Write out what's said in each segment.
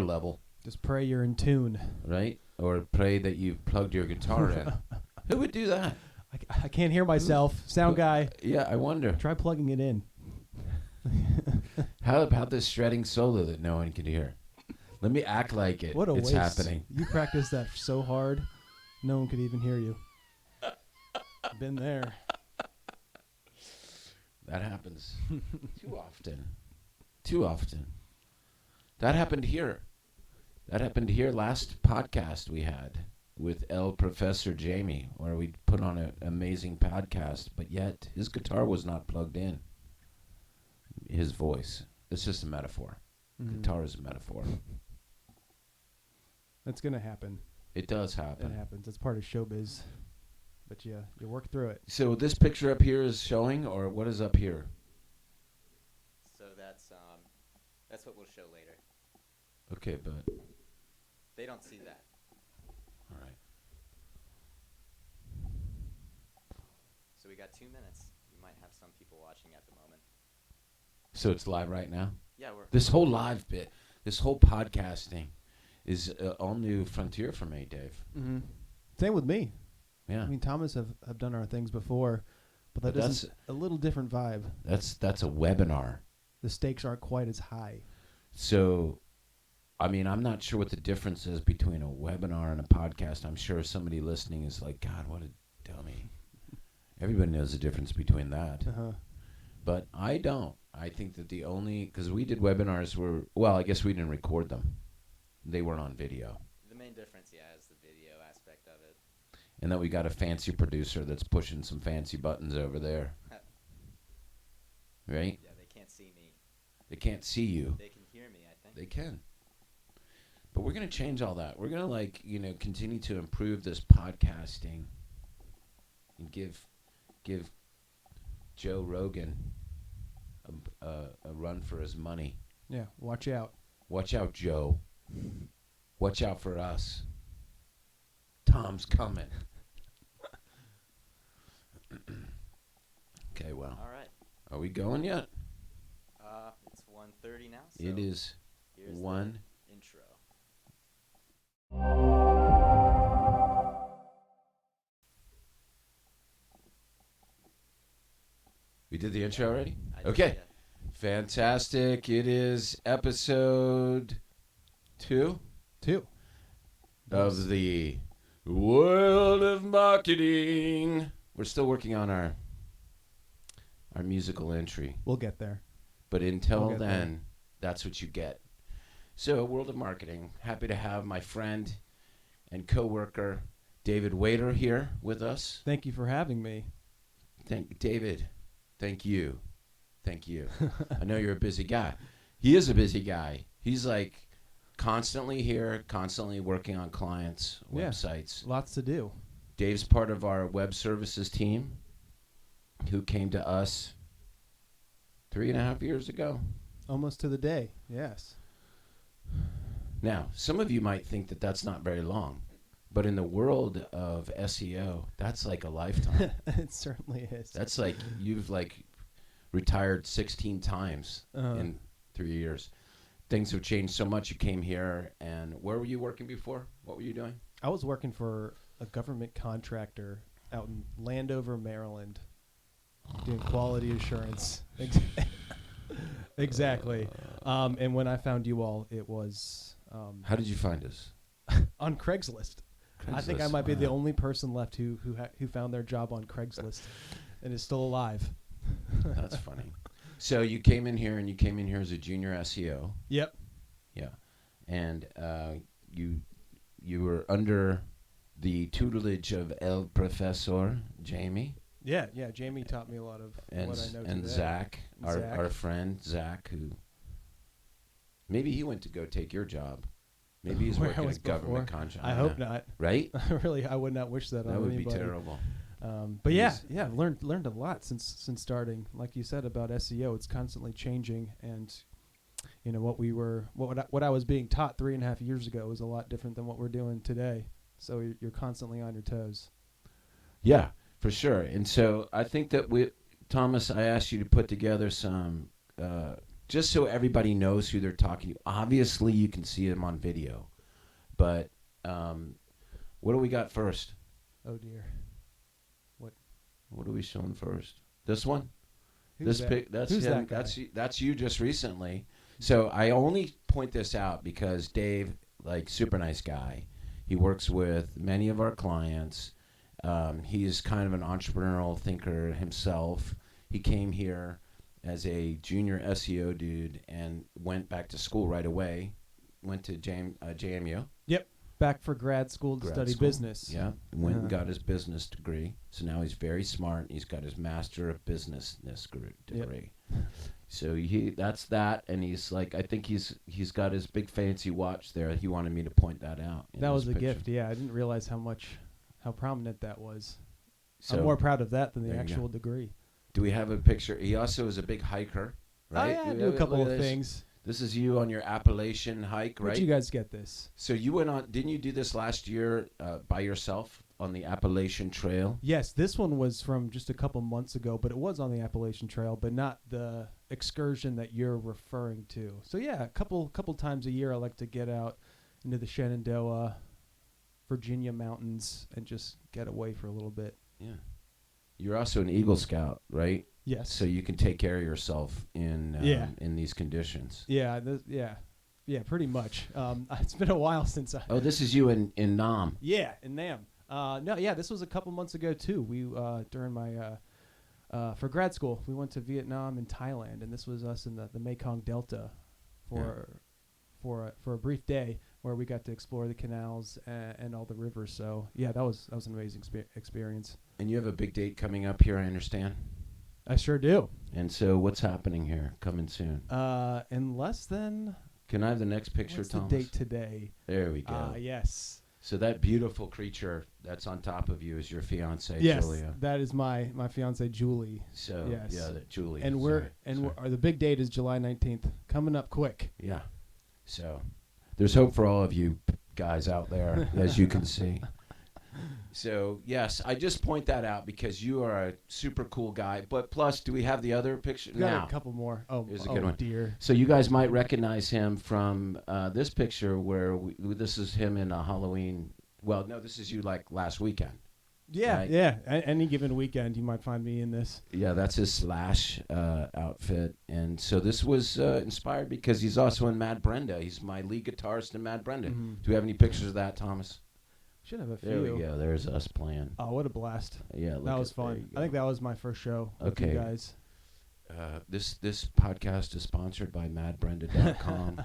level. Just pray you're in tune. Right? Or pray that you've plugged your guitar in. Who would do that? I can't hear myself. Sound guy. Yeah, I wonder. Try plugging it in. How about this shredding solo that no one can hear? Let me act like it. What a it's waste. happening. You practiced that so hard, no one could even hear you. Been there. That happens too often. Too often. That happened here. That happened here last podcast we had with El Professor Jamie, where we put on an amazing podcast, but yet his guitar was not plugged in. His voice. It's just a metaphor. Guitar is a metaphor. That's going to happen. It does happen. It happens. It's part of showbiz. But yeah, you work through it. So this picture up here is showing, or what is up here? So that's what we'll show later. Okay, but They don't see that. all right. So we got 2 minutes. You might have some people watching at the moment. So it's live right now? Yeah, we're This whole live bit, this whole podcasting is all new frontier for me, Dave. Mm-hmm. Same with me. Yeah. I mean, Thomas have done our things before, but But that's a little different vibe. That's a webinar. The stakes aren't quite as high. So, I mean, I'm not sure what the difference is between a webinar and a podcast. I'm sure somebody listening is like, God, what a dummy. Everybody knows the difference between that. Uh-huh. But I don't. I think that because we did webinars well, I guess we didn't record them. They weren't on video. the main difference, yeah, is the video aspect of it. And that we got a fancy producer that's pushing some fancy buttons over there. Right? Yeah, they can't see me. They can't see you. They can hear me, I think. They can. But we're going to change all that. We're going to continue to improve this podcasting and give Joe Rogan a run for his money. Yeah, watch out. Watch out, Joe. Watch out for us. Tom's coming. Okay, well. All right. Are we going yet? It's 1:30 now. So It is here's one. the intro. We did the intro already? I did, Okay. yeah. Fantastic. It is episode 2 of the World of Marketing. We're still working on our musical entry. We'll get there. But until We'll get then, that's what you get. So, World of Marketing. Happy to have my friend and coworker David Waiter here with us. Thank you for having me. David, thank you. Thank you. I know you're a busy guy. He is a busy guy. He's like constantly here, constantly working on clients' Yeah. websites. Lots to do. Dave's part of our web services team who came to us 3.5 years ago. Almost to the day. Yes. Now, some of you might think that that's not very long, but in the world of SEO, that's like a lifetime. It certainly is. That's like you've retired 16 times in 3 years. Things have changed so much. You came here, and where were you working before? What were you doing? I was working for a government contractor out in Landover, Maryland, doing quality assurance. Exactly. And when I found you all, it was How did you find us? on Craigslist. I think I Craigslist, might be the wow. only person left who found their job on Craigslist and is still alive. That's funny. So you came in here, and you came in here as a junior SEO. Yep. Yeah. And you were under the tutelage of El Professor Jamie Yeah. Jamie taught me a lot of and what I know and today. Zach, Zach. our friend Zach, who maybe he went to go take your job. Maybe he's Where I working was a government before. contract. I hope not. Right? Really, I would not wish that on That would anybody. be terrible. But yeah, learned a lot since starting. Like you said about SEO, it's constantly changing, and you know what I was being taught 3.5 years ago is a lot different than what we're doing today. So you're constantly on your toes. Yeah, for sure. And so I think that Thomas, I asked you to put together some just so everybody knows who they're talking to. Obviously, you can see them on video, but what do we got first? Oh dear. What are we showing first? This one? Who's This that? pic? That's Who's him. that guy? That's you just recently. So I only point this out because Dave, like, super nice guy. He works with many of our clients. He's kind of an entrepreneurial thinker himself. He came here as a junior SEO dude and went back to school right away. Went to JMU. Back for grad school to Grad study school. business. Yeah, went and Uh-huh. got his business degree. So now he's very smart. He's got his Master of Business degree. So that's that, and he's like, I think he's got his big fancy watch there. He wanted me to point that out. in That this was a picture. gift. Yeah, I didn't realize how prominent that was. So I'm more proud of that than the there you go. actual degree. do we have a picture? He also is a big hiker, right? Oh yeah, I we do have a couple look of at this? things. This is you on your Appalachian hike, Where'd right? you guys get this? So you went on. Didn't you do this last year by yourself on the Appalachian Trail? Yes, this one was from just a couple months ago, but it was on the Appalachian Trail, but not the excursion that you're referring to. So yeah, a couple times a year I like to get out into the Shenandoah, Virginia mountains and just get away for a little bit. Yeah. You're also an Eagle Scout, right? Yes. So you can take care of yourself in Yeah. in these conditions. yeah, yeah, pretty much. It's been a while since I. Oh, this is you in Nam. Yeah, in Nam. No, yeah, this was a couple months ago too. We during my for grad school, we went to Vietnam and Thailand, and this was us in the Mekong Delta for a brief day where we got to explore the canals and all the rivers. So yeah, that was an amazing experience. And you have a big date coming up here, I understand. I sure do. And so what's happening here? Coming soon. In less than Can I have the next picture, what's Thomas? the date today? There we go. Yes. So that beautiful creature that's on top of you is your fiance, Yes, Julia. that is my fiance Julie. So Yes. yeah, that Julie. And Sorry. the big date is July 19th, coming up quick. Yeah. So there's hope for all of you guys out there, as you can see. So yes, I just point that out because you are a super cool guy. But plus, do we have the other picture We got now? a couple more. Oh, Here's a good one. Dear. So you guys might recognize him from this picture where this is him in a Halloween. Well, no, this is you like last weekend. Yeah, Right. yeah. Any given weekend, you might find me in this. Yeah, that's his Slash outfit. And so this was inspired because he's also in Mad Brenda. He's my lead guitarist in Mad Brenda. Mhm. Do we have any pictures of that, Thomas? Should have a few. There we go. There's us playing. Oh, what a blast! Yeah, look That was at- there fun. you I think go. that was my first show with Okay. you guys. This podcast is sponsored by madbrenda.com.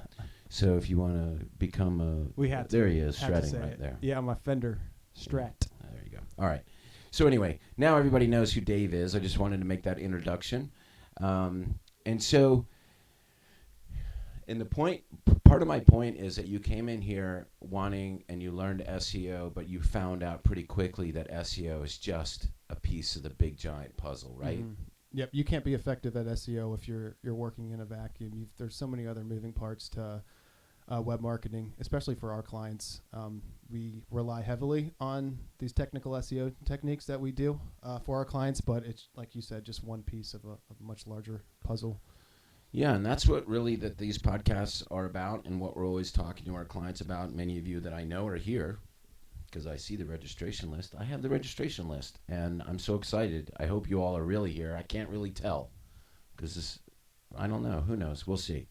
So if you want to become a... We had to. There he is, Had to shredding say right it. there. Yeah, my Fender Strat. There you go. All right. So anyway, now everybody knows who Dave is. I just wanted to make that introduction. And so, and the point, part of my point is that you came in here wanting, and you learned SEO, but you found out pretty quickly that SEO is just a piece of the big giant puzzle, right? Mhm. Yep, you can't be effective at SEO if you're working in a vacuum. There's so many other moving parts to web marketing, especially for our clients. We rely heavily on these technical SEO techniques that we do for our clients, but it's, like you said, just one piece of a much larger puzzle. Yeah, and that's what really that these podcasts are about, and what we're always talking to our clients about. Many of you that I know are here because I see the registration list. I have the registration list, and I'm so excited. I hope you all are really here. I can't really tell because I don't know. Who knows? We'll see.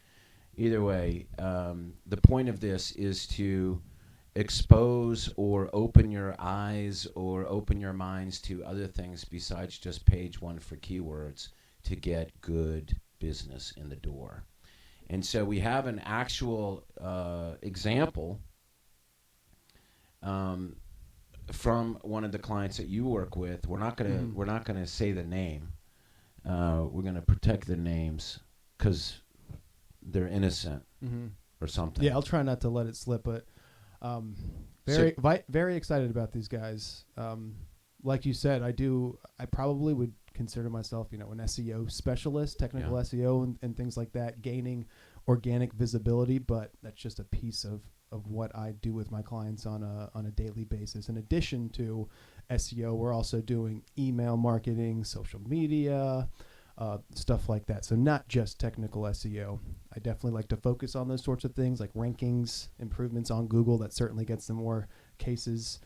Either way, the point of this is to expose or open your eyes or open your minds to other things besides just page one for keywords to get good business in the door. And so we have an actual example from one of the clients that you work with. We're not gonna say the name. We're gonna protect the names because they're innocent Mm-hmm. or something. Yeah, I'll try not to let it slip, but very excited about these guys. Like you said, I probably would consider myself, an SEO specialist, technical Yeah. SEO and things like that, gaining organic visibility, but that's just a piece of what I do with my clients on a daily basis. In addition to SEO, we're also doing email marketing, social media, stuff like that. So not just technical SEO. I definitely like to focus on those sorts of things like rankings, improvements on Google. That certainly gets them more cases,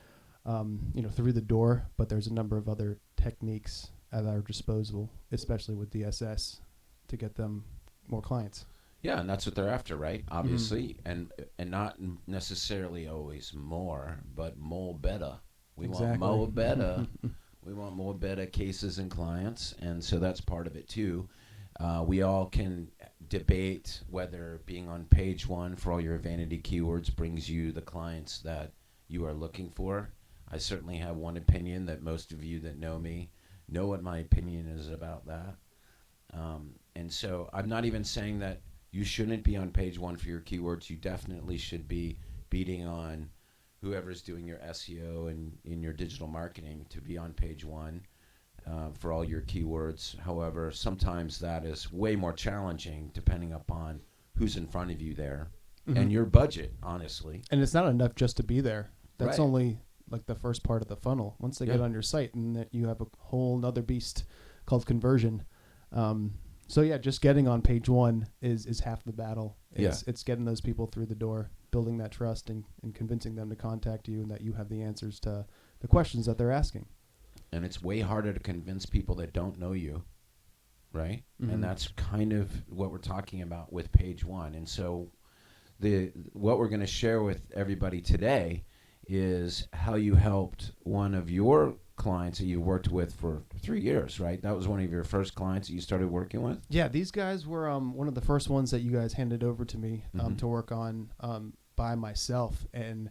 through the door. But there's a number of other techniques at our disposal, especially with DSS, to get them more clients. Yeah, and that's what they're after, right? Obviously, and not necessarily always more, but more better. We want more better. We want more better cases and clients, and so that's part of it too. We all can debate whether being on page one for all your vanity keywords brings you the clients that you are looking for. I certainly have one opinion that most of you that know me know what my opinion is about that. And so I'm not even saying that you shouldn't be on page one for your keywords. You definitely should be beating on whoever's doing your SEO and in your digital marketing to be on page one for all your keywords. However, sometimes that is way more challenging depending upon who's in front of you there and your budget, honestly. And it's not enough just to be there. That's Right. only like the first part of the funnel. Once they get on your site, and that you have a whole nother beast called conversion. So yeah, just getting on page one is half the battle. It's getting those people through the door, building that trust, and convincing them to contact you, and that you have the answers to the questions that they're asking. And it's way harder to convince people that don't know you, right? Mm-hmm. And that's kind of what we're talking about with page one. And so what we're going to share with everybody today is how you helped one of your clients that you worked with for 3 years, right? That was one of your first clients that you started working with? Yeah, these guys were one of the first ones that you guys handed over to me to work on by myself. And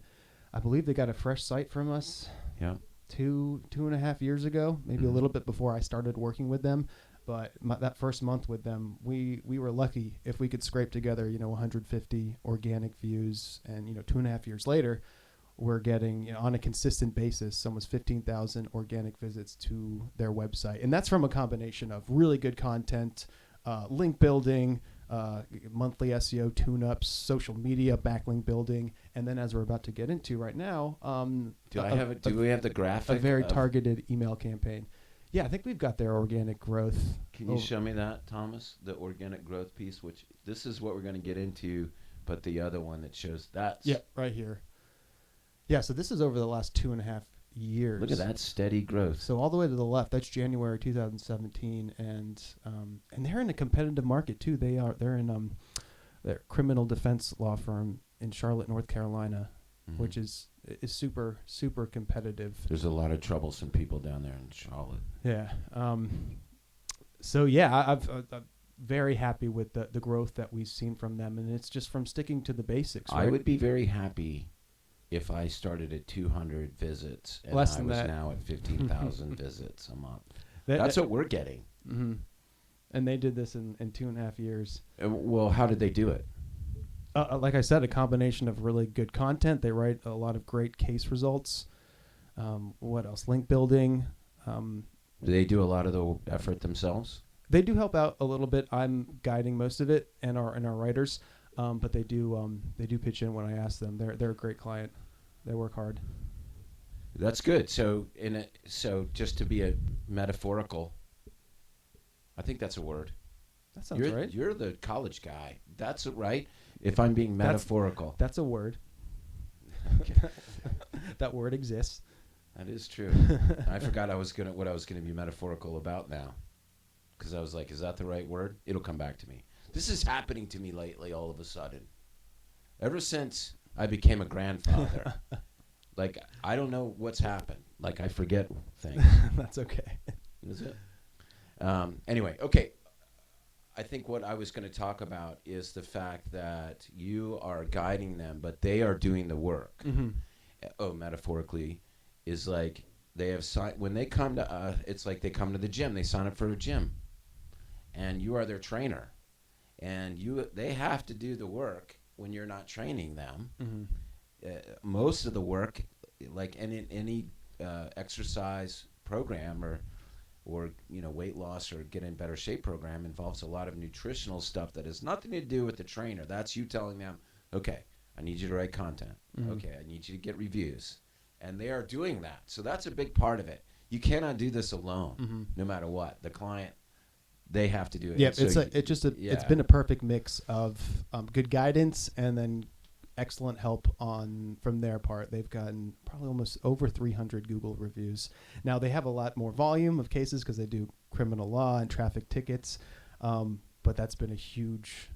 I believe they got a fresh site from us two and a half years ago, maybe a little bit before I started working with them. But that first month with them, we were lucky if we could scrape together, 150 organic views. And, 2.5 years later, we're getting, on a consistent basis, almost 15,000 organic visits to their website. And that's from a combination of really good content, link building, monthly SEO tune-ups, social media backlink building, and then as we're about to get into right now, Do we have the graphic? A very targeted email campaign. Yeah, I think we've got their organic growth. Can you show me that, Thomas? The organic growth piece, which this is what we're going to get into, but the other one that shows that. Yeah, right here. Yeah, so this is over the last 2.5 years. Look at that steady growth. So all the way to the left, that's January 2017, and they're in a competitive market too. They're in their criminal defense law firm in Charlotte, North Carolina, which is super super competitive. There's a lot of troublesome people down there in Charlotte. Yeah. So yeah, I'm very happy with the growth that we've seen from them, and it's just from sticking to the basics. Right? I would be very happy if I started at 200 visits and Less I than was that. now at 15,000 visits a month. That- That's what we're getting. Mm-hmm. And they did this in 2.5 years. Well, how did they do it? Like I said, a combination of really good content. They write a lot of great case results. What else? Link building. Do they do a lot of the effort themselves? They do help out a little bit. I'm guiding most of it, and our writers. But they do pitch in when I ask them. They're a great client. They work hard. That's good. So just to be a metaphorical, I think that's a word. That sounds right. You're the college guy. That's right. If I'm being metaphorical, that's a word. Okay. That word exists. That is true. I forgot what I was gonna be metaphorical about now, because I was like, is that the right word? It'll come back to me. This is happening to me lately. All of a sudden, ever since I became a grandfather, like I don't know what's happened. Like I forget things. That's okay. Is it? Anyway, okay. I think what I was going to talk about is the fact that you are guiding them, but they are doing the work. Mm-hmm. Metaphorically, is like they have when they come to it's like they come to the gym. They sign up for a gym, and you are their trainer, and they have to do the work when you're not training them. Mm-hmm. Most of the work, like any exercise program or weight loss or get in better shape program, involves a lot of nutritional stuff that has nothing to do with the trainer. That's you telling them, okay, I need you to write content. Mm-hmm. Okay, I need you to get reviews. And they are doing that. So that's a big part of it. You cannot do this alone, no matter what. The client they have to do it. Yeah, So it's yeah. been a perfect mix of good guidance and then excellent help from their part. They've gotten probably almost over 300 Google reviews. Now they have a lot more volume of cases because they do criminal law and traffic tickets, but that's been a huge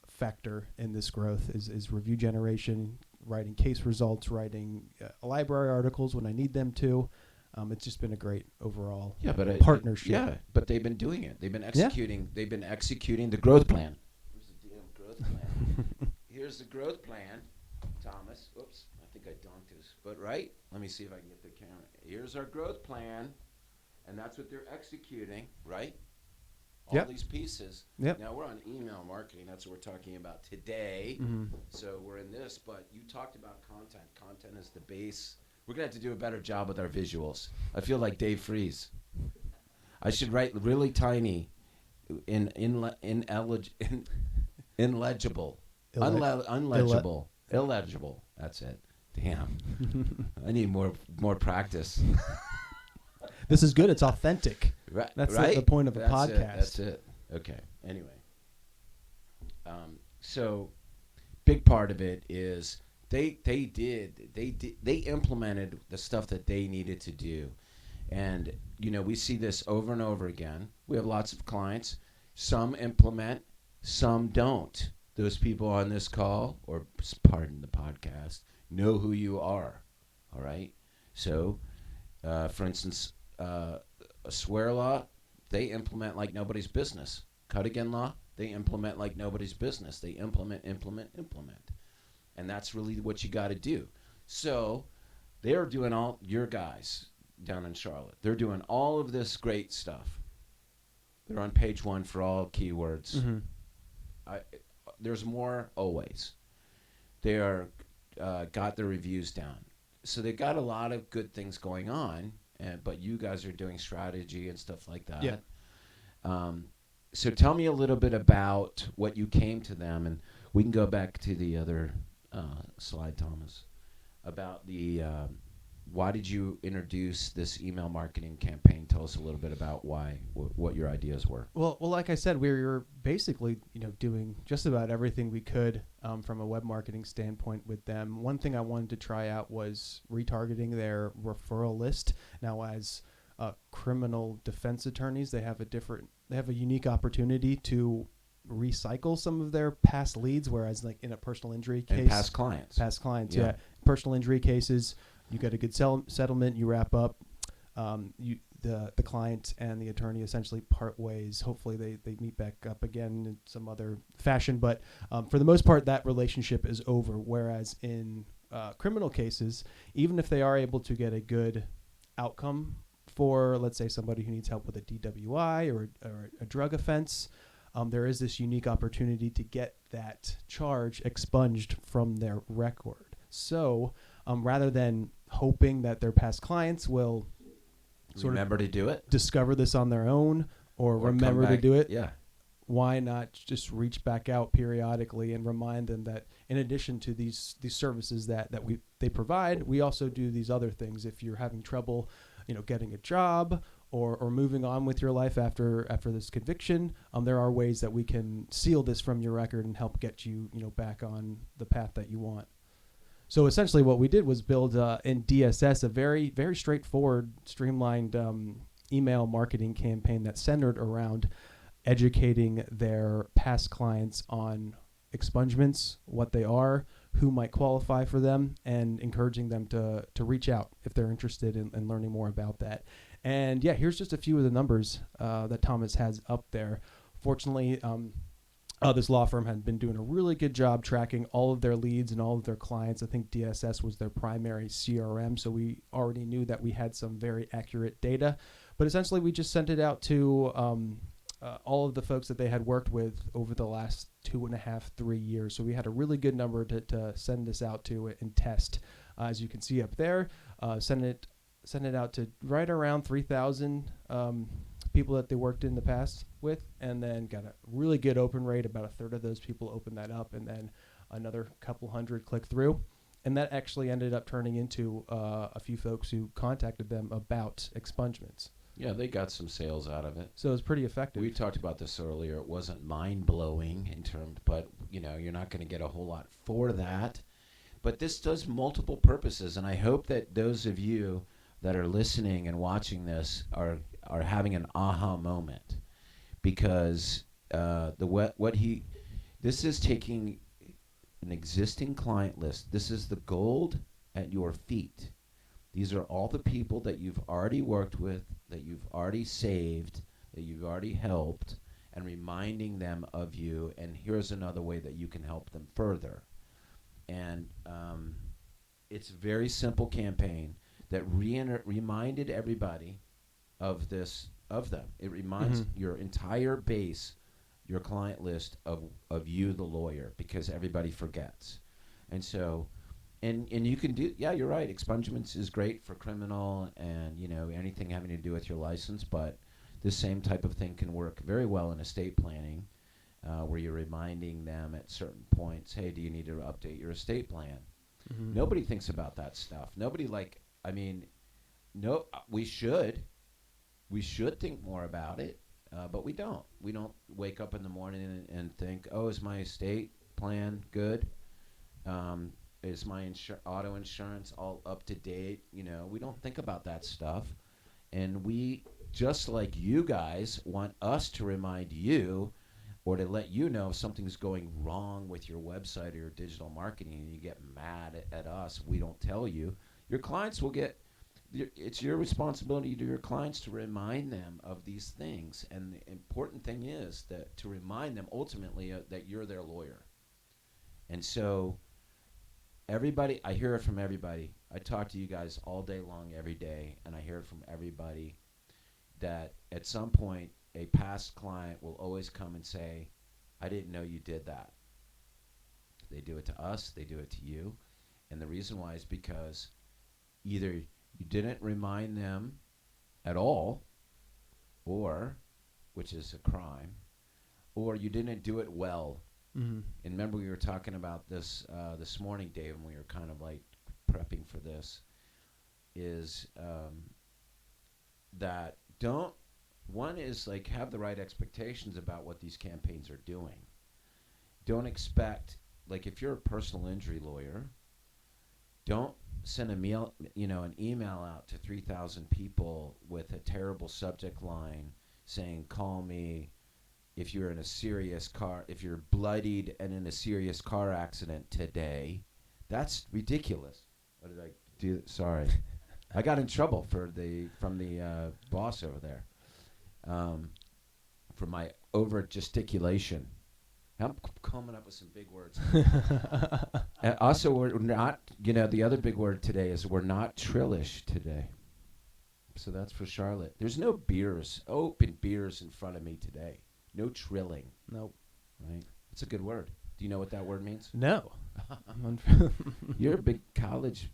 factor in this growth is review generation, writing case results, writing library articles when I need them to. It's just been a great overall partnership. But they've been doing it. They've been executing. Yeah. They've been executing the growth plan. Where's the damn growth plan? Here's the growth plan, Thomas. Oops, I think I donked this. But right, let me see if I can get the camera. Here's our growth plan, and that's what they're executing. Right. All these pieces. Yep. Now we're on email marketing. That's what we're talking about today. Mm-hmm. So we're in this, but you talked about content. Content is the base. We're gonna have to do a better job with our visuals. I feel like Dave Freeze. I should write really tiny, illegible. That's it. Damn. I need more practice. This is good. It's authentic. Right. That's right? the point of a podcast. That's it. Okay. Anyway. So, big part of it is they implemented the stuff that they needed to do, and we see this over and over again. We have lots of clients. Some implement, some don't. Those people on this call, or pardon the podcast, know who you are. All right. So, for instance. A swear law, they implement like nobody's business. Cut again law, they implement like nobody's business. They implement. And that's really what you got to do. So they're doing all, your guys down in Charlotte, they're doing all of this great stuff. They're on page 1 for all keywords. Mm-hmm. There's more always. They are got their reviews down. So they got a lot of good things going on. But you guys are doing strategy and stuff like that. Yeah. So tell me a little bit about what you came to them, and we can go back to the other slide, Thomas, about the why did you introduce this email marketing campaign? Tell us a little bit about why, what your ideas were. Well, like I said, we were basically doing just about everything we could from a web marketing standpoint with them. One thing I wanted to try out was retargeting their referral list. Now, as criminal defense attorneys, they have a unique opportunity to recycle some of their past leads, whereas like in a personal injury case, and past clients, yeah. Personal injury cases, you get a good settlement, you wrap up, the client and the attorney essentially part ways. Hopefully they meet back up again in some other fashion, but for the most part that relationship is over. Whereas in criminal cases, even if they are able to get a good outcome for, let's say, somebody who needs help with a DWI or a drug offense, there is this unique opportunity to get that charge expunged from their record. So rather than hoping that their past clients will remember to do it, discover this on their own, or remember to do it, yeah, why not just reach back out periodically and remind them that in addition to these services that they provide, we also do these other things. If you're having trouble, getting a job or moving on with your life after this conviction, there are ways that we can seal this from your record and help get you back on the path that you want. So essentially what we did was build in DSS a very, very straightforward, streamlined email marketing campaign that centered around educating their past clients on expungements, what they are, who might qualify for them, and encouraging them to reach out if they're interested in learning more about that. And yeah, here's just a few of the numbers that Thomas has up there. Fortunately, this law firm had been doing a really good job tracking all of their leads and all of their clients. I think DSS was their primary CRM, so we already knew that we had some very accurate data. But essentially, we just sent it out to all of the folks that they had worked with over the last 2.5, 3 years. So we had a really good number to send this out to and test. As you can see up there, send it out to right around 3,000 people that they worked in the past with, and then got a really good open rate. About a third of those people opened that up, and then another couple hundred click through. And that actually ended up turning into a few folks who contacted them about expungements. Yeah, they got some sales out of it. So it was pretty effective. We talked about this earlier. It wasn't mind blowing in terms, but you're not going to get a whole lot for that. But this does multiple purposes, and I hope that those of you that are listening and watching this are having an aha moment, because this is taking an existing client list. This is the gold at your feet. These are all the people that you've already worked with, that you've already saved, that you've already helped, and reminding them of you. And here's another way that you can help them further. And it's a very simple campaign that reminded everybody of them. It reminds your entire base, your client list of you, the lawyer, because everybody forgets. And so, and you can do, yeah, you're right. Expungements is great for criminal and, anything having to do with your license, but this same type of thing can work very well in estate planning, where you're reminding them at certain points, hey, do you need to update your estate plan? Mm-hmm. Nobody thinks about that stuff. Nobody no, we should think more about it, but we don't. We don't wake up in the morning and think, oh, is my estate plan good? Is my auto insurance all up to date? We don't think about that stuff. And we, just like you guys, want us to remind you or to let you know if something's going wrong with your website or your digital marketing and you get mad at us, we don't tell you. Your clients will get, it's your responsibility to your clients to remind them of these things. And the important thing is that to remind them ultimately that you're their lawyer. And so everybody, I hear it from everybody. I talk to you guys all day long, every day, and I hear it from everybody that at some point a past client will always come and say, I didn't know you did that. They do it to us, they do it to you. And the reason why is because either you didn't remind them at all, or, which is a crime, or you didn't do it well. Mm-hmm. And remember, we were talking about this this morning, Dave, and we were kind of like prepping for this, is that one is like have the right expectations about what these campaigns are doing. Don't expect, like if you're a personal injury lawyer, don't send an email out to 3,000 people with a terrible subject line saying, call me if you're if you're bloodied and in a serious car accident today. That's ridiculous. What did I do? Sorry. I got in trouble from the boss over there for my over gesticulation. I'm coming up with some big words. Also, we're not, the other big word today is we're not trillish today. So that's for Charlotte. There's no open beers in front of me today. No trilling. Nope. Right? It's a good word. Do you know what that word means? No. You're a big college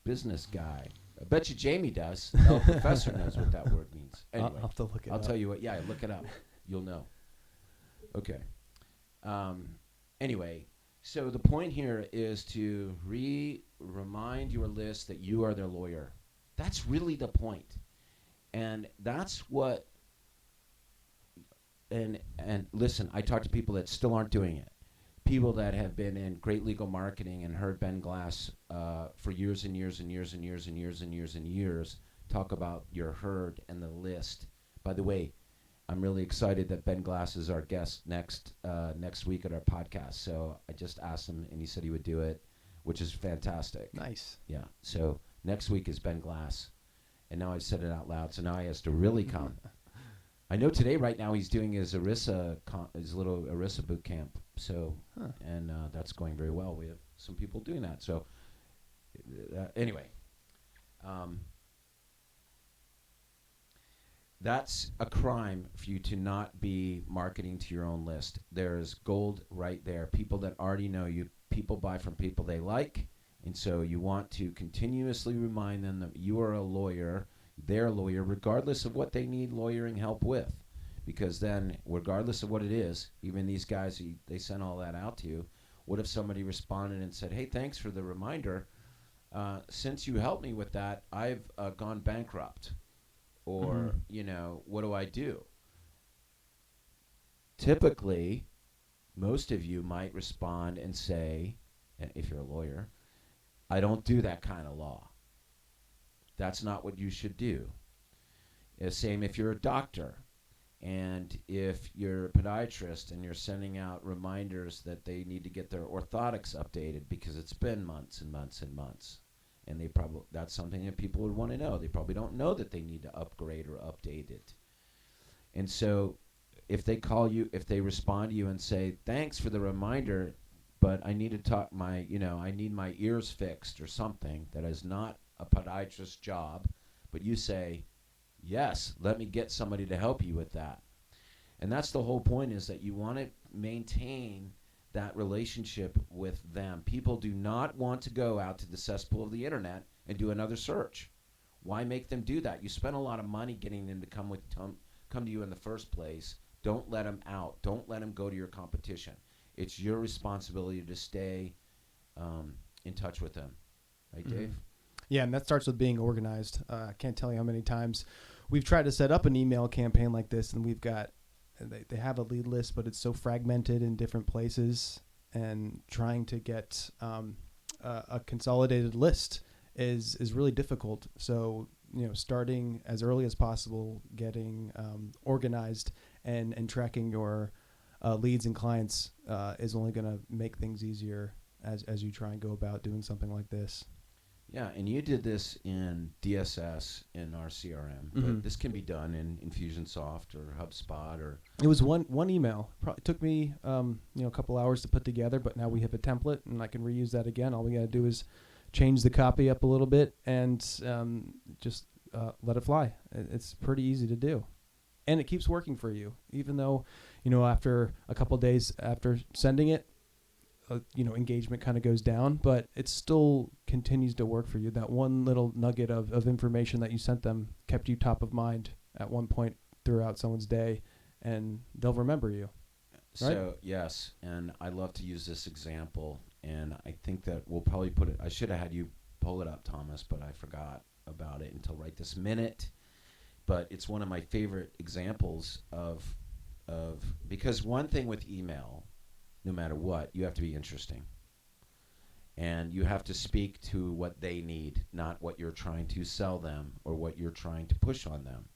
business guy. I bet you Jamie does. The professor knows what that word means. Anyway, I'll have to look it up. I'll tell you what. Yeah, look it up. You'll know. Okay. Anyway, so the point here is to remind your list that you are their lawyer. That's really the point. And that's what, and listen, I talk to people that still aren't doing it. People that have been in great legal marketing and heard Ben Glass for years and years and years and years and years and years and years talk about your herd and the list. By the way, I'm really excited that Ben Glass is our guest next week at our podcast. So I just asked him, and he said he would do it, which is fantastic. Nice. Yeah. So next week is Ben Glass, and now I've said it out loud. So now he has to really come. I know today, right now, he's doing his his little ERISA boot camp. So, and that's going very well. We have some people doing that. So, anyway. That's a crime for you to not be marketing to your own list. There's gold right there. People that already know you, people buy from people they like, and so you want to continuously remind them that you are a lawyer, their lawyer, regardless of what they need lawyering help with. Because then, regardless of what it is, even these guys, they sent all that out to you. What if somebody responded and said, hey, thanks for the reminder. Since you helped me with that, I've gone bankrupt. or what do I do? Typically, most of you might respond and say, if you're a lawyer, I don't do that kind of law. That's not what you should do. Same if you're a doctor, and if you're a podiatrist and you're sending out reminders that they need to get their orthotics updated because it's been months and months and months, and that's something that people would want to know. They probably don't know that they need to upgrade or update it. And so if they call you, if they respond to you and say, thanks for the reminder, but I need to talk I need my ears fixed or something that is not a podiatrist's job, but you say, yes, let me get somebody to help you with that. And that's the whole point, is that you want to maintain that relationship with them. People do not want to go out to the cesspool of the internet and do another search. Why make them do that? You spend a lot of money getting them to come to you in the first place. Don't let them out. Don't let them go to your competition. It's your responsibility to stay in touch with them. Right, Dave? Yeah, and that starts with being organized. I can't tell you how many times we've tried to set up an email campaign like this, and we've got, they have a lead list, but it's so fragmented in different places, and trying to get a consolidated list is really difficult. So, starting as early as possible, getting organized and tracking your leads and clients is only going to make things easier as you try and go about doing something like this. Yeah, and you did this in DSS in our CRM, but this can be done in Infusionsoft or HubSpot or. It was one email. It took me a couple hours to put together, but now we have a template and I can reuse that again. All we got to do is change the copy up a little bit and just let it fly. It's pretty easy to do, and it keeps working for you, even though after a couple days after sending it, engagement kind of goes down, but it still continues to work for you. That one little nugget of information that you sent them kept you top of mind at one point throughout someone's day, and they'll remember you. Right? So, yes, and I love to use this example, and I think that we'll probably put it, I should have had you pull it up, Thomas, but I forgot about it until right this minute. But it's one of my favorite examples of because one thing with email, no matter what, you have to be interesting. And you have to speak to what they need, not what you're trying to sell them or what you're trying to push on them.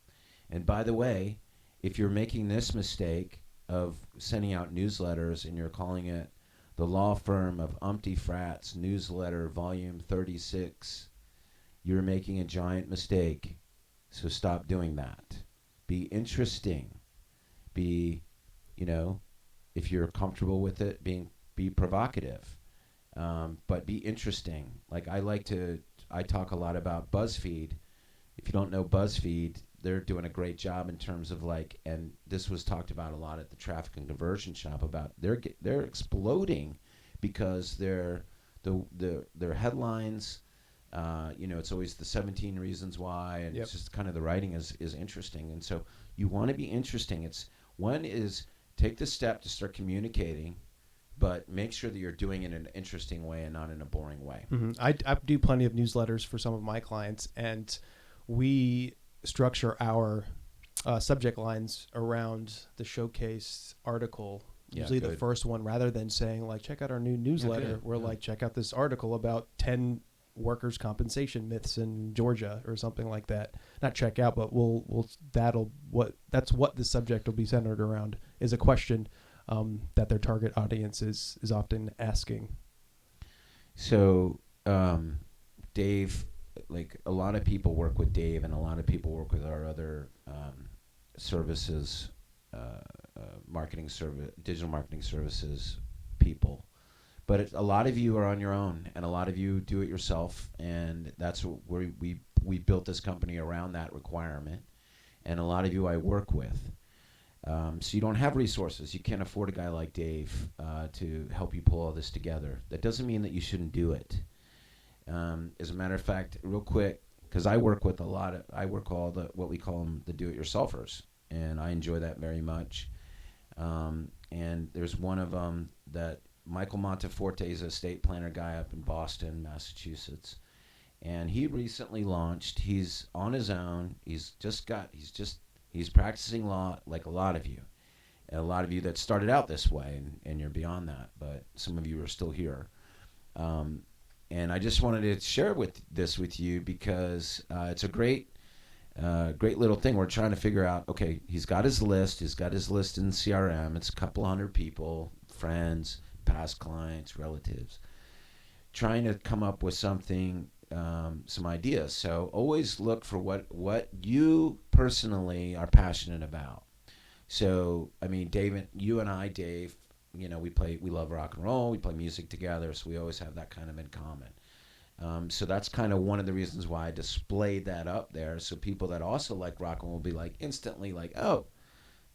And by the way, if you're making this mistake of sending out newsletters and you're calling it the law firm of Umpty Frats newsletter volume 36, you're making a giant mistake. So stop doing that. Be interesting. Be, if you're comfortable with it, be provocative, but be interesting. Like I talk a lot about BuzzFeed. If you don't know BuzzFeed, they're doing a great job in terms of and this was talked about a lot at the Traffic and Conversion Shop about they're exploding because their headlines, it's always the 17 reasons why, and It's just kind of the writing is interesting, and so you want to be interesting. One is take the step to start communicating, but make sure that you're doing it in an interesting way and not in a boring way. I do plenty of newsletters for some of my clients, and we structure our subject lines around the showcase article. Usually the first one, rather than saying check out our new newsletter, we're check out this article about 10 workers' compensation myths in Georgia or something like that. Not check out, but that's what the subject will be centered around, is a question that their target audience is often asking. So, Dave, a lot of people work with Dave, and a lot of people work with our other services, digital marketing services people. But a lot of you are on your own, and a lot of you do it yourself, and that's where we built this company around that requirement. And a lot of you I work with. So you don't have resources. You can't afford a guy like Dave to help you pull all this together. That doesn't mean that you shouldn't do it. As a matter of fact, real quick, because I work with all what we call them the do-it-yourselfers, and I enjoy that very much. And there's one of them that Michael Monteforte is a estate planner guy up in Boston, Massachusetts, and he recently launched. He's on his own. He's practicing law like a lot of you. And a lot of you that started out this way, and you're beyond that, but some of you are still here. And I just wanted to share this with you because it's a great little thing. We're trying to figure out, okay, he's got his list. He's got his list in CRM. It's a couple hundred people, friends, past clients, relatives. Trying to come up with something, some ideas. So always look for what you personally are passionate about. So, I mean, Dave, you and I, Dave, we love rock and roll. We play music together, so we always have that kind of in common. So that's kind of one of the reasons why I displayed that up there. So people that also like rock and roll will be like instantly like, oh,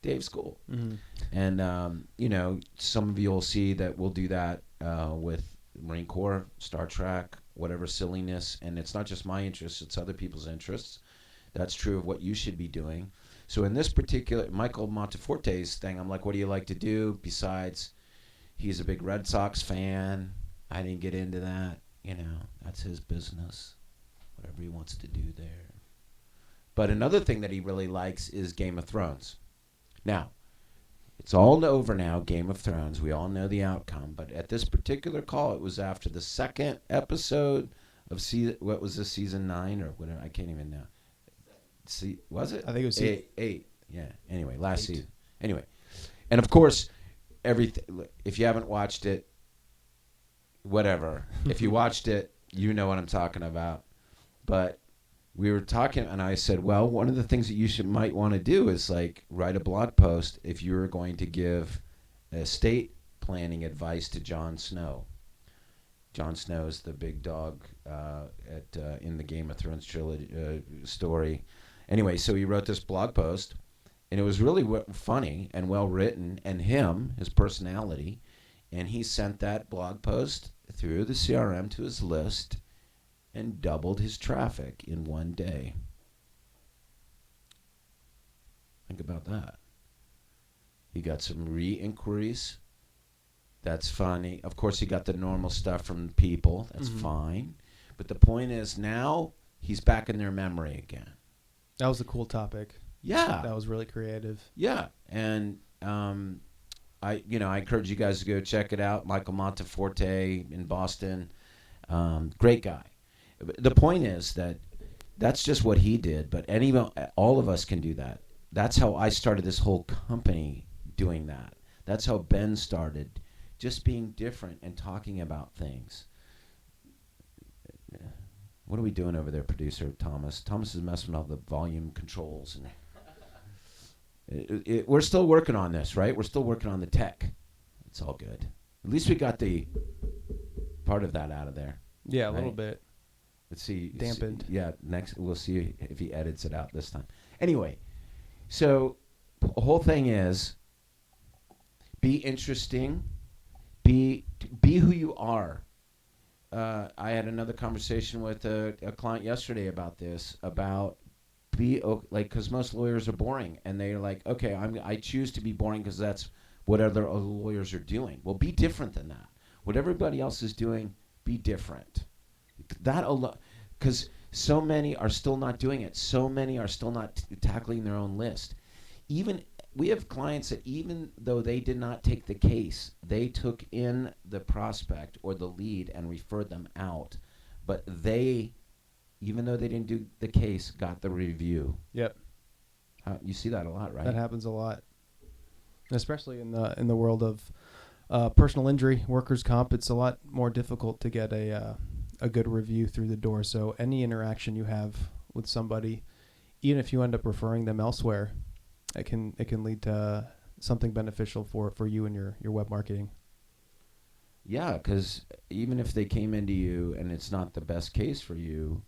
Dave's cool. Mm-hmm. And, some of you will see that we'll do that with Marine Corps, Star Trek, whatever silliness. And it's not just my interests, it's other people's interests. That's true of what you should be doing. So in this particular, Michael Monteforte's thing, I'm like, what do you like to do? Besides, he's a big Red Sox fan. I didn't get into that. That's his business. Whatever he wants to do there. But another thing that he really likes is Game of Thrones. Now, it's all over now, Game of Thrones. We all know the outcome. But at this particular call, it was after the second episode of what was this, season 9 or whatever? I can't even know. Was it? I think it was eight. Yeah. Anyway, last season. Anyway, and of course, everything. If you haven't watched it, whatever. If you watched it, you know what I'm talking about. But we were talking, and I said, well, one of the things that you might want to do is like write a blog post if you were going to give estate planning advice to Jon Snow. Jon Snow is the big dog in the Game of Thrones trilogy story. Anyway, so he wrote this blog post, and it was really funny and well written, and his personality, and he sent that blog post through the CRM to his list and doubled his traffic in one day. Think about that. He got some re-inquiries. That's funny. Of course, he got the normal stuff from people. That's fine. But the point is now he's back in their memory again. That was a cool topic. Yeah. That was really creative. Yeah. And I encourage you guys to go check it out. Michael Monteforte in Boston. Great guy. The point is that's just what he did, but all of us can do that. That's how I started this whole company doing that. That's how Ben started, just being different and talking about things. What are we doing over there, producer Thomas? Thomas is messing with all the volume controls. And we're still working on this, right? We're still working on the tech. It's all good. At least we got the part of that out of there. Yeah, a little bit. Let's see. Dampened. Next we'll see if he edits it out this time. Anyway, so the whole thing is be interesting. Be who you are. I had another conversation with a client yesterday about this, because most lawyers are boring, and they're like, okay, I choose to be boring because that's what other lawyers are doing. Well, be different than that. What everybody else is doing, be different. Because so many are still not doing it. So many are still not tackling their own list. We have clients that even though they did not take the case, they took in the prospect or the lead and referred them out. But they, even though they didn't do the case, got the review. Yep. You see that a lot, right? That happens a lot, especially in the world of personal injury, workers' comp. It's a lot more difficult to get a good review through the door. So any interaction you have with somebody, even if you end up referring them elsewhere, it can lead to something beneficial for you and your web marketing. Yeah, because even if they came into you and it's not the best case for you,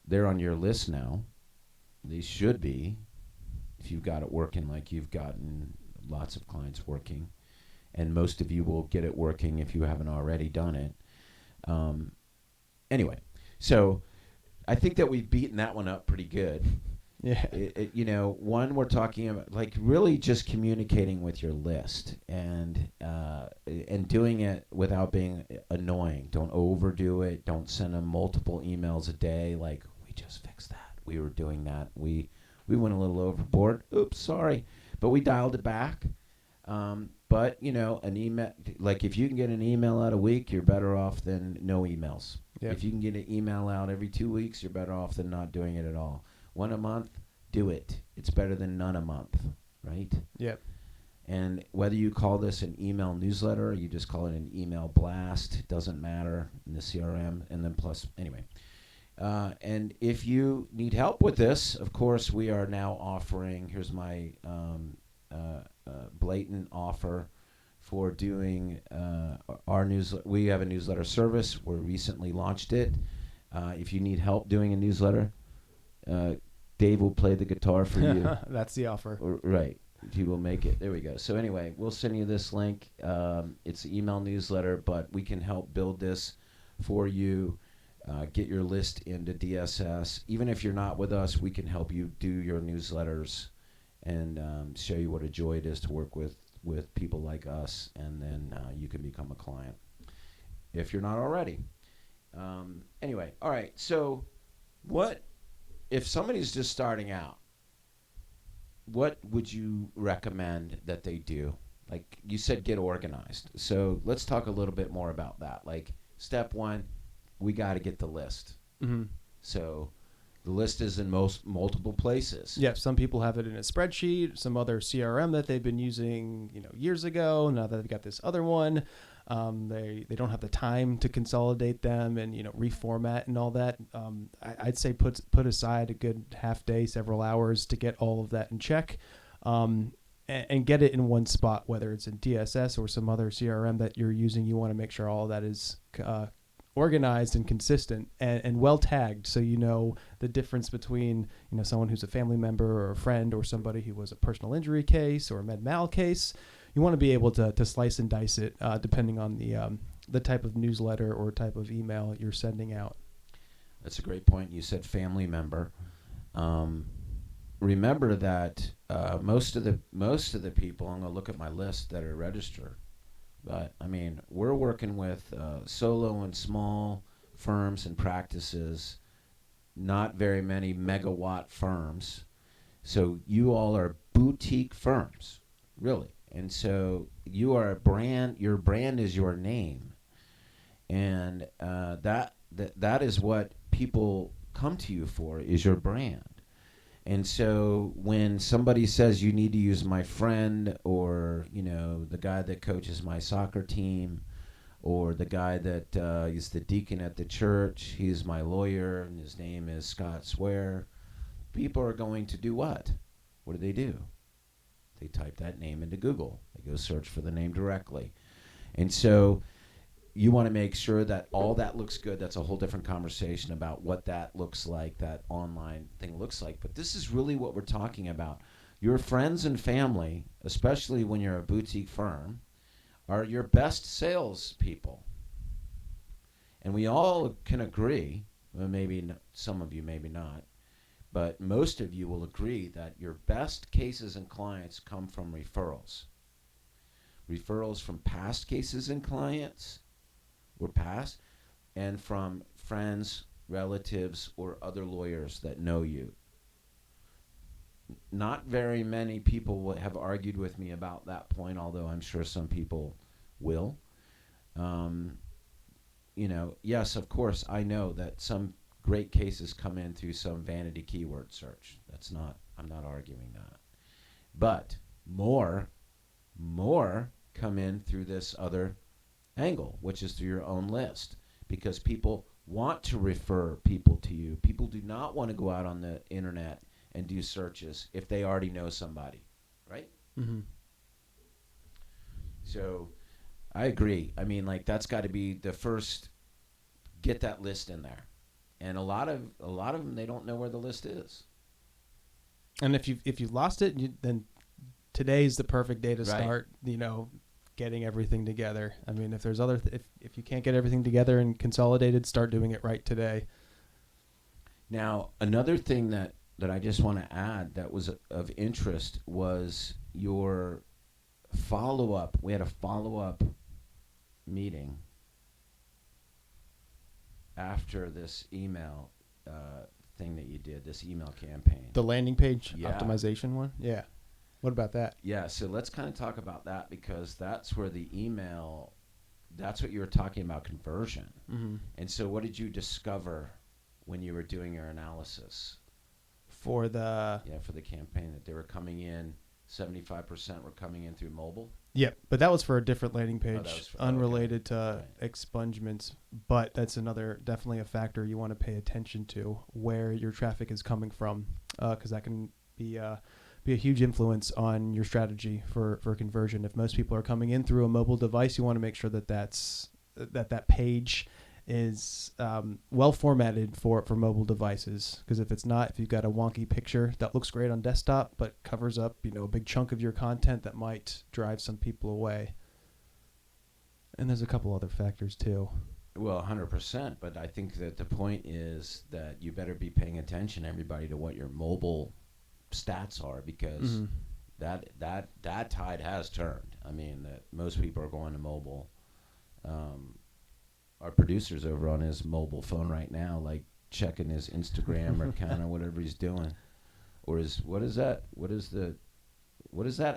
they're on your list now. They should be, if you've got it working like you've gotten lots of clients working. And most of you will get it working if you haven't already done it. Anyway, so I think that we've beaten that one up pretty good. Yeah. One, we're talking about like really just communicating with your list and doing it without being annoying. Don't overdo it. Don't send them multiple emails a day. Like, we just fixed that. We were doing that. We went a little overboard. Oops, sorry, but we dialed it back. But an email, like if you can get an email out a week, you're better off than no emails. Yep. If you can get an email out every 2 weeks, you're better off than not doing it at all. One a month, do it. It's better than none a month, right? Yep. And whether you call this an email newsletter or you just call it an email blast, it doesn't matter in the CRM. And then plus, anyway. And if you need help with this, of course, we are now offering, here's my blatant offer for doing our newsletter. We have a newsletter service. We recently launched it. If you need help doing a newsletter, Dave will play the guitar for you. That's the offer. Right. He will make it. There we go. So anyway, we'll send you this link. It's an email newsletter, but we can help build this for you. Get your list into DSS. Even if you're not with us, we can help you do your newsletters and show you what a joy it is to work with people like us, and then you can become a client if you're not already. Anyway, all right. So what if somebody's just starting out? What would you recommend that they do? Like you said, get organized. So let's talk a little bit more about that. Like step one, we got to get the list. Mm-hmm. So the list is in multiple places. Yeah, some people have it in a spreadsheet, some other CRM that they've been using, years ago. Now that they've got this other one, they don't have the time to consolidate them and reformat and all that. I'd say put aside a good half day, several hours to get all of that in check, and get it in one spot. Whether it's in DSS or some other CRM that you're using, you want to make sure all of that is organized and consistent and well tagged, so the difference between someone who's a family member or a friend or somebody who was a personal injury case or a med mal case. You want to be able to slice and dice it depending on the type of newsletter or type of email you're sending out. That's a great point. You said family member. Remember that most of the people, I'm going to look at my list, that are registered. But, I mean, we're working with solo and small firms and practices, not very many megawatt firms. So you all are boutique firms, really. And so you are a brand. Your brand is your name. And that is what people come to you for, is your brand. And so when somebody says you need to use my friend, or the guy that coaches my soccer team, or the guy that is the deacon at the church, he's my lawyer and his name is Scott Swear, people are going to do what? What do? They type that name into Google. They go search for the name directly. And so you want to make sure that all that looks good. That's a whole different conversation about what that looks like, that online thing looks like. But this is really what we're talking about. Your friends and family, especially when you're a boutique firm, are your best sales people. And we all can agree, well, maybe some of you, maybe not, but most of you will agree that your best cases and clients come from referrals. Referrals from past cases and clients, or past, and from friends, relatives, or other lawyers that know you. Not very many people have argued with me about that point, although I'm sure some people will. Yes, of course, I know that some great cases come in through some vanity keyword search. I'm not arguing that. But more come in through this other angle, which is through your own list, because people want to refer people to you. People do not want to go out on the internet and do searches if they already know somebody, right? Mm-hmm. So I agree. I mean, like, that's got to be the first, get that list in there. And a lot of them, they don't know where the list is. And if you lost it, then today's the perfect day to Right. start, getting everything together. I mean, if there's if you can't get everything together and consolidated, start doing it right today. Now, another thing that that I just want to add that was of interest was your follow-up. We had a follow-up meeting after this email thing that you did, this email campaign. The landing page Yeah. optimization one? Yeah. What about that? Yeah, so let's kind of talk about that because that's where the email, that's what you were talking about, conversion. Mm-hmm. And so what did you discover when you were doing your analysis? For the... Yeah, for the campaign, that they were coming in, 75% were coming in through mobile? Yep, but that was for a different landing that page, was for- unrelated to Right. expungements. But that's definitely a factor you want to pay attention to, where your traffic is coming from, because that can be a huge influence on your strategy for conversion. If most people are coming in through a mobile device, you want to make sure that that page is well formatted for mobile devices, because if it's not, if you've got a wonky picture that looks great on desktop but covers up a big chunk of your content, that might drive some people away. And there's a couple other factors too. Well, 100%, but I think that the point is that you better be paying attention, everybody, to what your mobile stats are, because that tide has turned. I mean, that most people are going to mobile. Our producer's over on his mobile phone right now, like checking his Instagram or kind of whatever he's doing, or what is that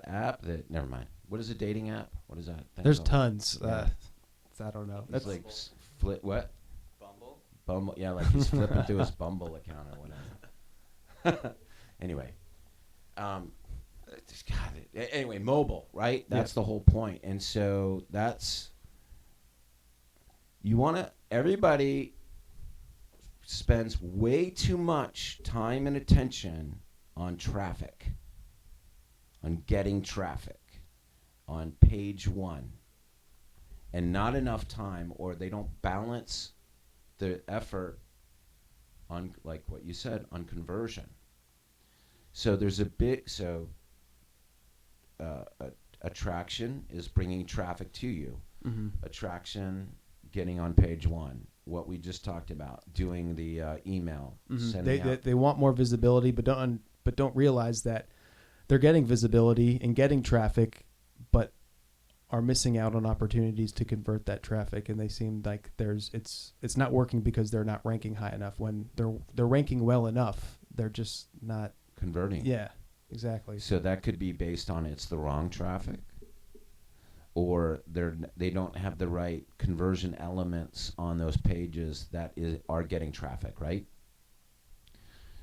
app that? Never mind. What is a dating app? What is that thing There's called? tons. Yeah. I don't know. It's like what? Bumble? Bumble. Yeah, like he's flipping through his Bumble account or whatever. Anyway, anyway, mobile, right? That's the whole point. And so everybody spends way too much time and attention on traffic, on getting traffic, on page one, and not enough time, or they don't balance the effort on, like what you said, on conversion. So there's attraction is bringing traffic to you. Mm-hmm. Attraction, getting on page one. What we just talked about, doing the email, sending out. They want more visibility, but don't realize that they're getting visibility and getting traffic, but are missing out on opportunities to convert that traffic. And they seem like it's not working because they're not ranking high enough. When they're ranking well enough, they're just not Converting. Yeah, exactly. So that could be based on it's the wrong traffic, or they don't have the right conversion elements on those pages that are getting traffic, right?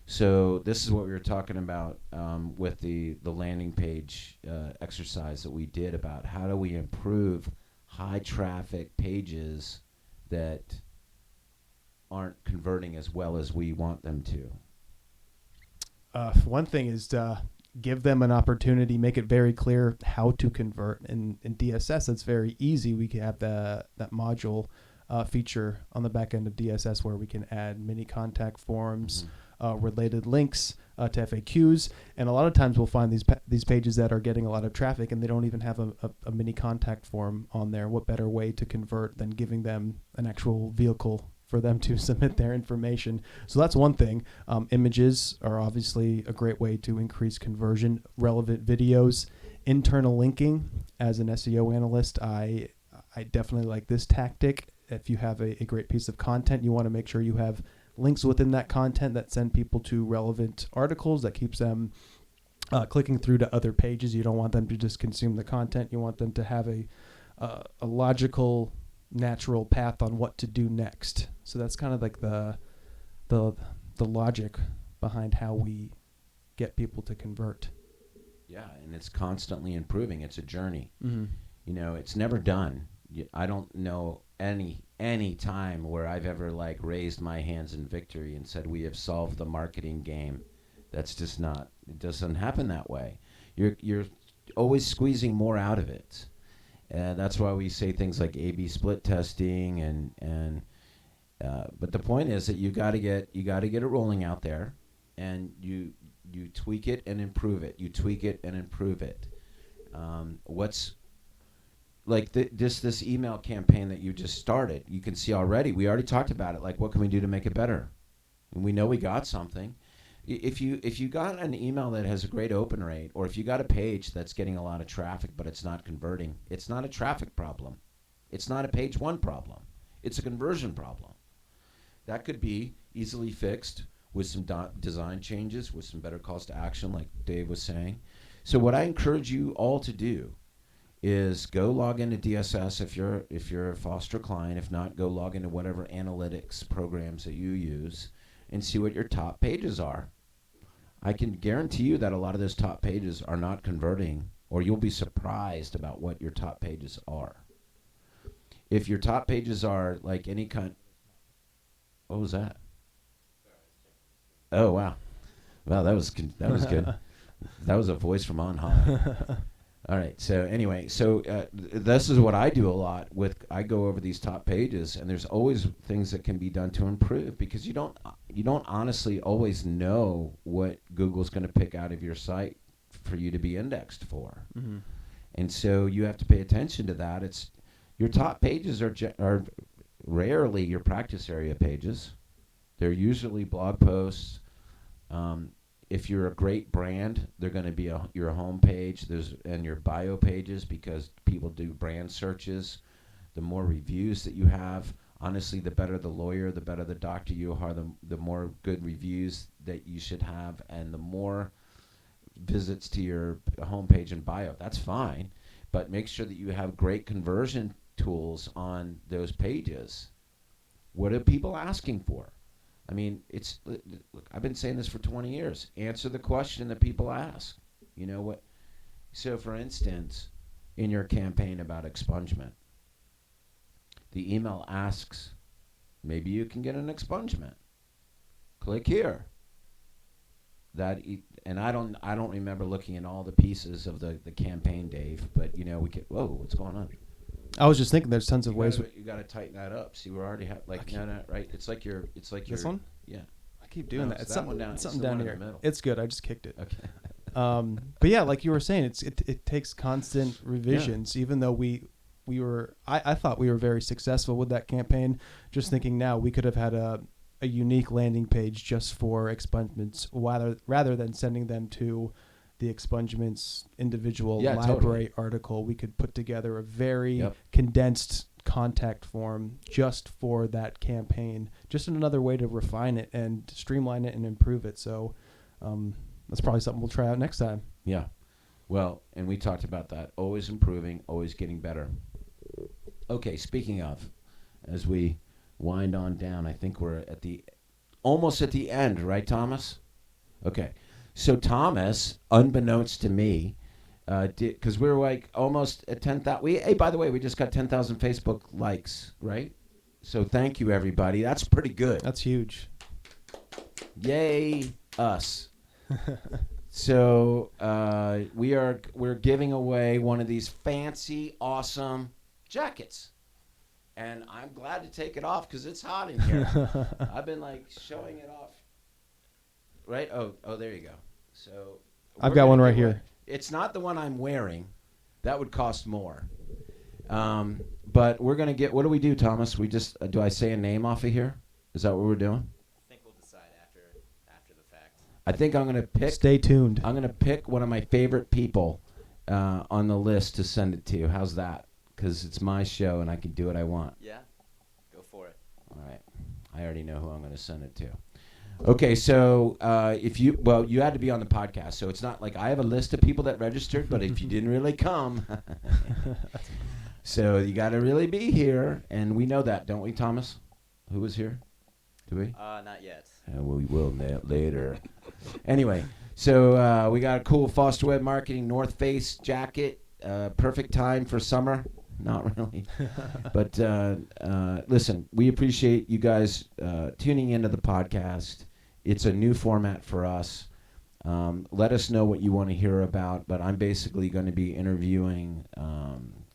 So this is what we were talking about with the landing page exercise that we did about how do we improve high traffic pages that aren't converting as well as we want them to. One thing is to give them an opportunity, make it very clear how to convert. In DSS, it's very easy. We can have that module feature on the back end of DSS where we can add mini contact forms, related links to FAQs. And a lot of times we'll find these pages that are getting a lot of traffic and they don't even have a mini contact form on there. What better way to convert than giving them an actual vehicle for them to submit their information? So that's one thing. Images are obviously a great way to increase conversion. Relevant videos, internal linking. As an SEO analyst, I definitely like this tactic. If you have a great piece of content, you want to make sure you have links within that content that send people to relevant articles, that keeps them clicking through to other pages. You don't want them to just consume the content. You want them to have a logical, natural path on what to do next. So that's kind of like the logic behind how we get people to convert. Yeah, and it's constantly improving. It's a journey. Mm-hmm. You know, it's never done. I don't know any time where I've ever like raised my hands in victory and said we have solved the marketing game. That's just not. It doesn't happen that way. You're always squeezing more out of it. That's why we say things like A/B split testing and but the point is that you got to get it rolling out there, and you tweak it and improve it. You tweak it and improve it. What's like this email campaign that you just started? You can see already. We already talked about it. Like, what can we do to make it better? And we know we got something. If you got an email that has a great open rate, or if you got a page that's getting a lot of traffic but it's not converting, it's not a traffic problem. It's not a page one problem. It's a conversion problem. That could be easily fixed with some design changes, with some better calls to action, like Dave was saying. So what I encourage you all to do is go log into DSS if you're a Foster client. If not, go log into whatever analytics programs that you use and see what your top pages are. I can guarantee you that a lot of those top pages are not converting, or you'll be surprised about what your top pages are. If your top pages are like any kind... What was that? Oh, wow. Well, that was good. That was a voice from on high. All right. So anyway, this is what I do a lot with. I go over these top pages, and there's always things that can be done to improve, because you don't honestly always know what Google's going to pick out of your site for you to be indexed for, and so you have to pay attention to that. It's your top pages are rarely your practice area pages. They're usually blog posts. If you're a great brand, they're going to be your home page and your bio pages, because people do brand searches. The more reviews that you have, honestly, the better the lawyer, the better the doctor you are, the more good reviews that you should have, and the more visits to your homepage and bio. That's fine, but make sure that you have great conversion tools on those pages. What are people asking for? I mean, look, I've been saying this for 20 years. Answer the question that people ask. You know what? So, for instance, in your campaign about expungement, the email asks, maybe you can get an expungement. Click here. And I don't remember looking at all the pieces of the campaign, Dave. But whoa, what's going on? I was just thinking there's tons of ways. You got to tighten that up. See, we're already right. It's like this one. Yeah. I keep doing that. It's something down. It's something down here. It's good. I just kicked it. Okay. But yeah, like you were saying, it takes constant revisions. Yeah. Even though we were, I thought we were very successful with that campaign. Just thinking now, we could have had a unique landing page just for expungements, rather than sending them to the expungements individual library article. We could put together a very condensed contact form just for that campaign, just another way to refine it and streamline it and improve it. So that's probably something we'll try out next time. Yeah. Well, and we talked about that. Always improving, always getting better. Okay, speaking of, as we wind on down, I think we're almost at the end, right, Thomas? Okay. So Thomas, unbeknownst to me, because we were like almost at 10,000. Hey, by the way, we just got 10,000 Facebook likes, right? So thank you, everybody. That's pretty good. That's huge. Yay, us. So we're giving away one of these fancy, awesome jackets. And I'm glad to take it off because it's hot in here. I've been like showing it off. Right? Oh, there you go. So I've got one right here. It's not the one I'm wearing. That would cost more. But we're going to get, what do we do, Thomas? We just, do I say a name off of here? Is that what we're doing? I think we'll decide after the fact. I think I'm going to pick. Stay tuned. I'm going to pick one of my favorite people on the list to send it to. How's that? Because it's my show and I can do what I want. Yeah, go for it. All right. I already know who I'm going to send it to. Okay, so you had to be on the podcast, so it's not like I have a list of people that registered, but if you didn't really come, so you got to really be here, and we know that, don't we, Thomas? Who was here? Do we? Not yet. We will later. Anyway, so we got a cool Foster Web Marketing North Face jacket, perfect time for summer. Not really. But listen, we appreciate you guys tuning into the podcast. It's a new format for us. Let us know what you want to hear about, but I'm basically going to be interviewing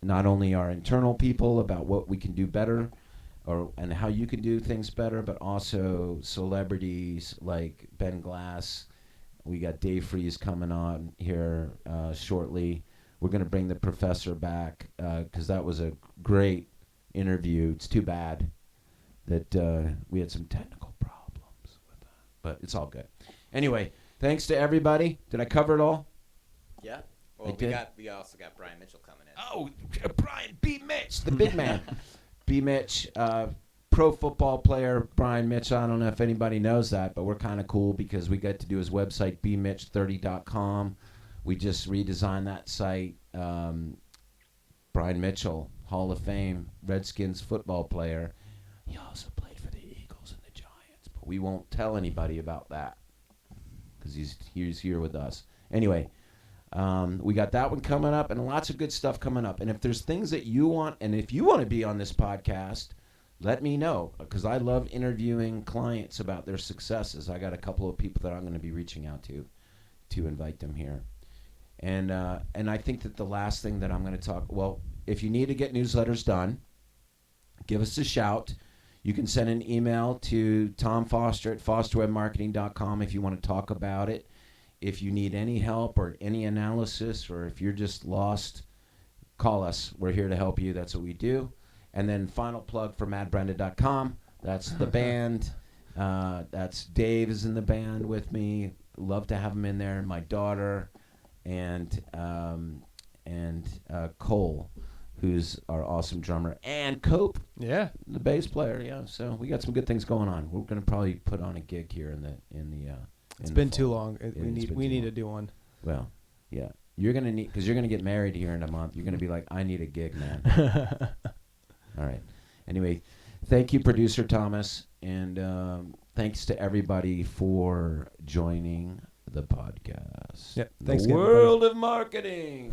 not only our internal people about what we can do better and how you can do things better, but also celebrities like Ben Glass. We got Dave Freeze coming on here shortly. We're going to bring the professor back because that was a great interview. It's too bad that we had some technical problems with that, but it's all good. Anyway, thanks to everybody. Did I cover it all? Yeah. I Well, did. we also got Brian Mitchell coming in. Oh, Brian B. Mitch, the big man. B. Mitch, pro football player, Brian Mitch. I don't know if anybody knows that, but we're kind of cool because we get to do his website, bmitch30.com. We just redesigned that site. Brian Mitchell, Hall of Fame, Redskins football player. He also played for the Eagles and the Giants, but we won't tell anybody about that because he's here with us. Anyway, we got that one coming up and lots of good stuff coming up. And if there's things that you want, and if you want to be on this podcast, let me know because I love interviewing clients about their successes. I got a couple of people that I'm going to be reaching out to invite them here. And I think that the last thing that I'm going to talk, well, if you need to get newsletters done, give us a shout. You can send an email to Tom Foster at fosterwebmarketing.com if you want to talk about it. If you need any help or any analysis, or if you're just lost, call us. We're here to help you. That's what we do. And then final plug for madbrenda.com. That's the band. That's Dave is in the band with me. Love to have him in there. My daughter and Cole, who's our awesome drummer, and Cope, Yeah. the bass player. Yeah, so we got some good things going on. We're gonna probably put on a gig here in the. It's in been the too fall. long. It's We need been we too need long. to do one. Well, yeah, you're gonna need because you're gonna get married here in a month. You're gonna be like, I need a gig, man. All right. Anyway, thank you, producer Thomas, and thanks to everybody for joining the podcast. Yep, thanks, The everybody. world of marketing.